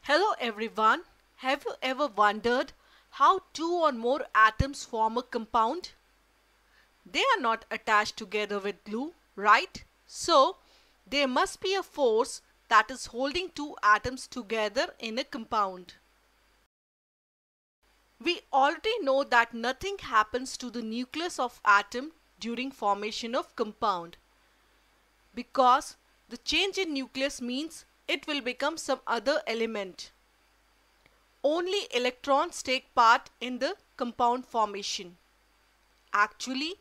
Hello everyone. Have you ever wondered how two or more atoms form a compound? They are not attached together with glue, right? So, there must be a force that is holding two atoms together in a compound. We already know that nothing happens to the nucleus of atom during formation of compound, because the change in nucleus means it will become some other element. Only electrons take part in the compound formation. Actually,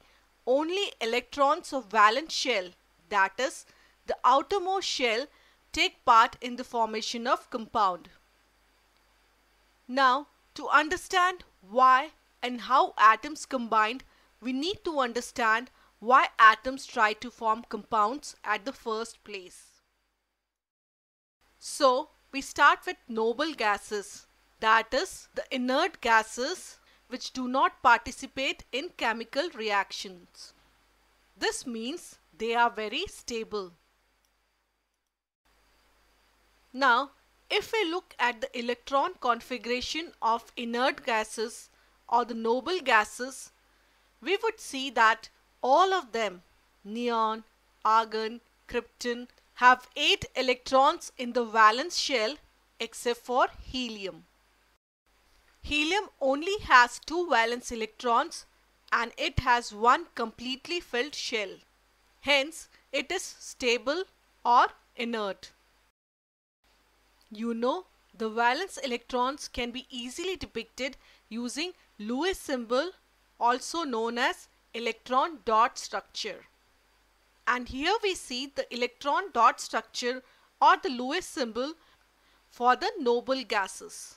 only electrons of valence shell, that is, the outermost shell, take part in the formation of compound. Now, to understand why and how atoms combine, we need to understand why atoms try to form compounds at the first place. So, we start with noble gases, that is, the inert gases which do not participate in chemical reactions. This means they are very stable. Now, if we look at the electron configuration of inert gases or the noble gases, we would see that all of them, neon, argon, krypton, have 8 electrons in the valence shell except for helium. Helium only has 2 valence electrons and it has one completely filled shell. Hence, it is stable or inert. You know, the valence electrons can be easily depicted using Lewis symbol, also known as electron dot structure. And here we see the electron dot structure or the Lewis symbol for the noble gases.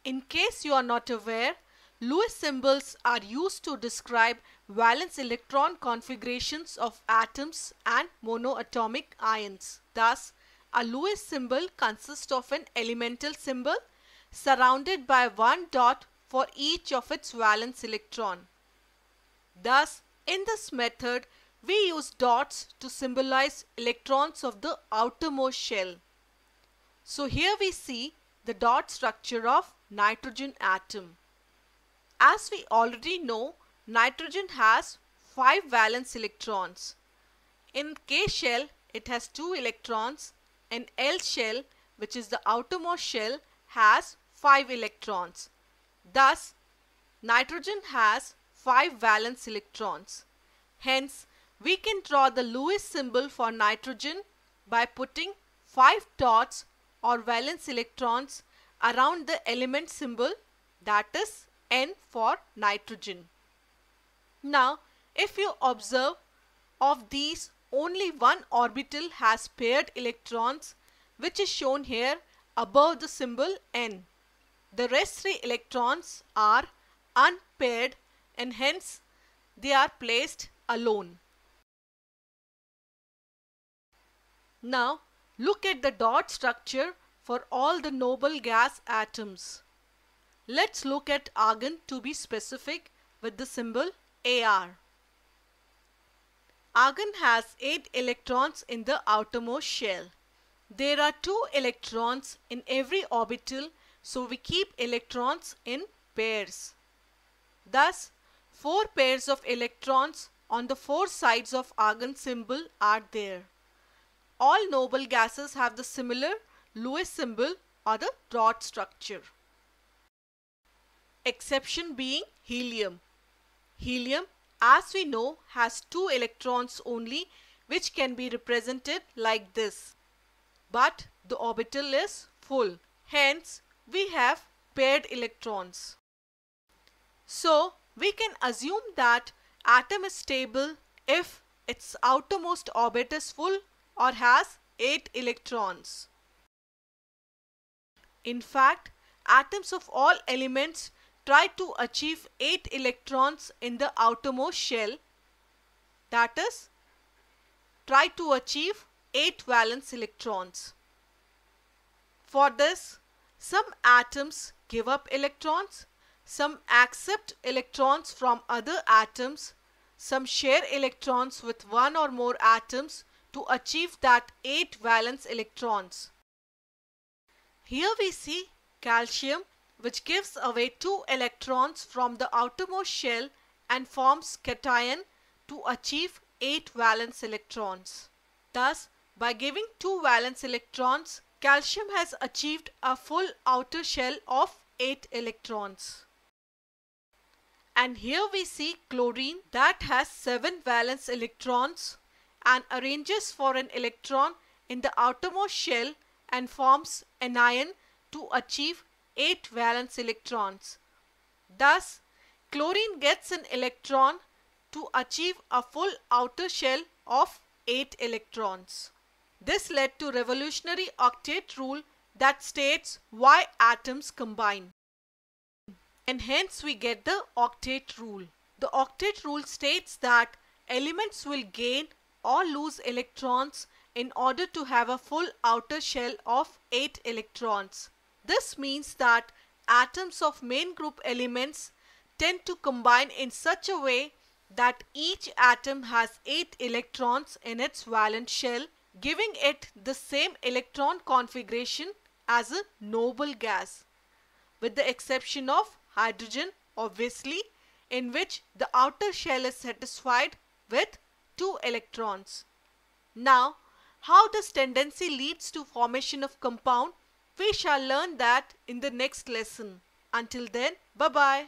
In case you are not aware, Lewis symbols are used to describe valence electron configurations of atoms and monoatomic ions. Thus, a Lewis symbol consists of an elemental symbol surrounded by one dot for each of its valence electron. Thus, in this method, we use dots to symbolize electrons of the outermost shell. So here we see the dot structure of nitrogen atom. As we already know, nitrogen has 5 valence electrons. In K shell, it has 2 electrons, and L shell, which is the outermost shell, has 5 electrons. Thus, nitrogen has 5 valence electrons. Hence, we can draw the Lewis symbol for nitrogen by putting 5 dots or valence electrons around the element symbol, that is N for nitrogen. Now, if you observe, of these only one orbital has paired electrons, which is shown here above the symbol N. The rest 3 electrons are unpaired and hence they are placed alone. Now, look at the dot structure for all the noble gas atoms. Let's look at argon to be specific with the symbol Ar. Argon has 8 electrons in the outermost shell. There are 2 electrons in every orbital, so we keep electrons in pairs. Thus, 4 pairs of electrons on the 4 sides of argon symbol are there. All noble gases have the similar Lewis symbol or the dot structure. Exception being helium. Helium, as we know, has 2 electrons only, which can be represented like this. But the orbital is full. Hence, we have paired electrons. So, we can assume that atom is stable if its outermost orbit is full or has 8 electrons. In fact, atoms of all elements try to achieve 8 electrons in the outermost shell, that is, try to achieve 8 valence electrons. For this, some atoms give up electrons, some accept electrons from other atoms, some share electrons with one or more atoms to achieve that 8 valence electrons. Here we see calcium, which gives away 2 electrons from the outermost shell and forms cation to achieve 8 valence electrons. Thus, by giving 2 valence electrons, calcium has achieved a full outer shell of 8 electrons. And here we see chlorine that has 7 valence electrons and arranges for an electron in the outermost shell and forms anion to achieve 8 valence electrons. Thus, chlorine gets an electron to achieve a full outer shell of 8 electrons. This led to revolutionary octet rule that states why atoms combine. And hence we get the octet rule. The octet rule states that elements will gain or lose electrons in order to have a full outer shell of 8 electrons. This means that atoms of main group elements tend to combine in such a way that each atom has 8 electrons in its valence shell, giving it the same electron configuration as a noble gas, with the exception of hydrogen, obviously, in which the outer shell is satisfied with 2 electrons. Now, how this tendency leads to formation of compound, we shall learn that in the next lesson. Until then, bye-bye.